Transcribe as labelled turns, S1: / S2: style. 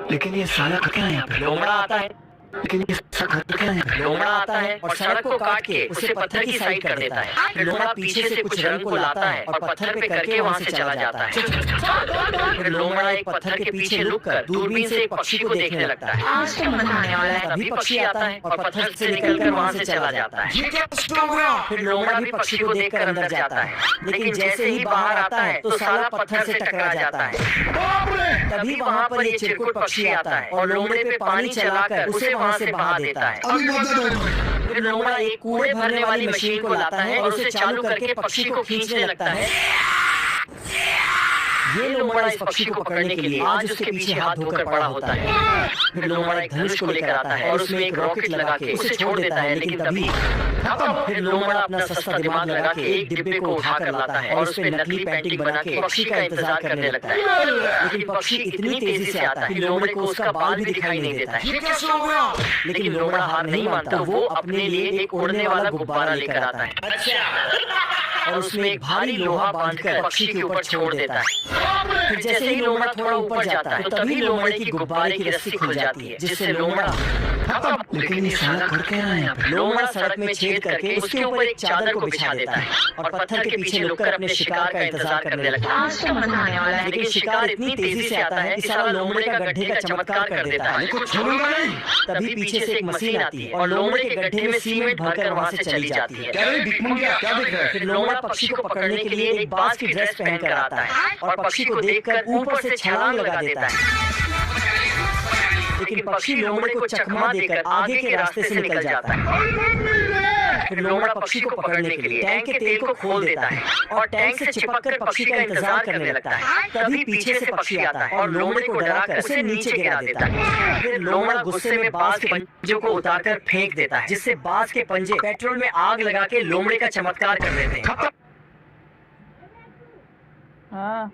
S1: लेकिन ये साला क्या है यहाँ पे?
S2: लोमड़ा आता है,
S1: लेकिन ये साला क्या है?
S2: लोमड़ा आता है और सड़क को काट के उसे पत्थर की साइड कर देता है। फिर लोमड़ा पीछे से कुछ रंग को लाता है और पत्थर पे करके वहाँ से चला जाता है। फिर लोमड़ा एक पत्थर के पीछे लुक कर दूरबीन से एक पक्षी को देखने लगता है।
S3: आज तो मजा आने वाला है।
S2: तभी पक्षी आता है और पत्थर से निकलकर वहाँ से चला जाता है। फिर लोमड़ा भी पक्षी को देखकर अंदर जाता है, लेकिन जैसे ही बाहर आता है तो साला पत्थर से टकरा जाता है। तभी वहाँ पर ये चिरकुट पक्षी आता है और लोमड़े पे पानी चलाकर उसे वहाँ से बहा देता है। फिर लोमड़ा एक कूड़े भरने वाली मशीन को लाता है और उसे चालू करके पक्षी को खींचने लगता है। ये लोमड़ा इस पक्षी को पकड़ने के लिए आज उसके पीछे हाथ धोकर पड़ा होता है। फिर लोमड़ा एक धनुष को लेकर आता है और उसमें एक रॉकेट लगा के उसे छोड़ देता है, लेकिन तभी फिर लोमड़ा अपना सस्ता दिमाग लगा के एक डिब्बे को उठाकर लाता है और उसमें नकली पेंटिंग बना के पक्षी का इंतजार करने लगता है। लेकिन पक्षी इतनी तेजी से आता है कि लोमड़े को उसका बाल भी दिखाई नहीं देता है। लेकिन लोमड़ा हार नहीं मानता, तो वो अपने लिए एक उड़ने वाला गुब्बारा लेकर आता है और उसमें एक भारी लोहा बांधकर पक्षी के ऊपर छोड़ देता है। फिर जैसे ही लोमड़ा थोड़ा ऊपर जाता है तो तभी लोमड़े की गुब्बारे की रस्सी खुल जाती है, जिससे लोमड़ा
S1: लेकिन ये साला कर क्या रहा है यहाँ पे?
S2: लोमड़ा सड़क में छेद करके उसके ऊपर एक चादर को बिछा देता है और पत्थर के पीछे लुककर अपने शिकार का इंतजार करने लगता है।
S3: आज तो मजा आने वाला है।
S2: लेकिन शिकार इतनी तेजी से आता है कि साला लोमड़े का गड्ढे का चमत्कार कर देता है।
S1: कुछ छोड़ूंगा नहीं।
S2: तभी पीछे से एक मशीन आती है और लोमड़े के गड्ढे में सीमेंट भरकर वहाँ से चली जाती है।
S1: क्या रे भिखमंगिया, क्या देख रहा है?
S2: फिर लोमड़ा पक्षी को पकड़ने के लिए एक बाज की ड्रेस पहनकर आता है और पक्षी को देखकर ऊपर से छलांग लगा देता है। लेकिन पक्षी लोमड़े को चकमा देकर आगे के रास्ते से निकल जाता है। फिर लोमड़ा पक्षी को पकड़ने के लिए टैंक के तेल को खोल देता है और टैंक से चिपककर पक्षी का इंतजार करने लगता है। तभी पीछे से पक्षी आता है और लोमड़े को डराकर उसे नीचे गिरा देता है। फिर लोमड़ा गुस्से में बाज के पंजों को उतारकर फेंक देता है, जिससे बाज के पंजे पेट्रोल में आग लगा के लोमड़े का चमत्कार कर देते हैं।
S4: हाँ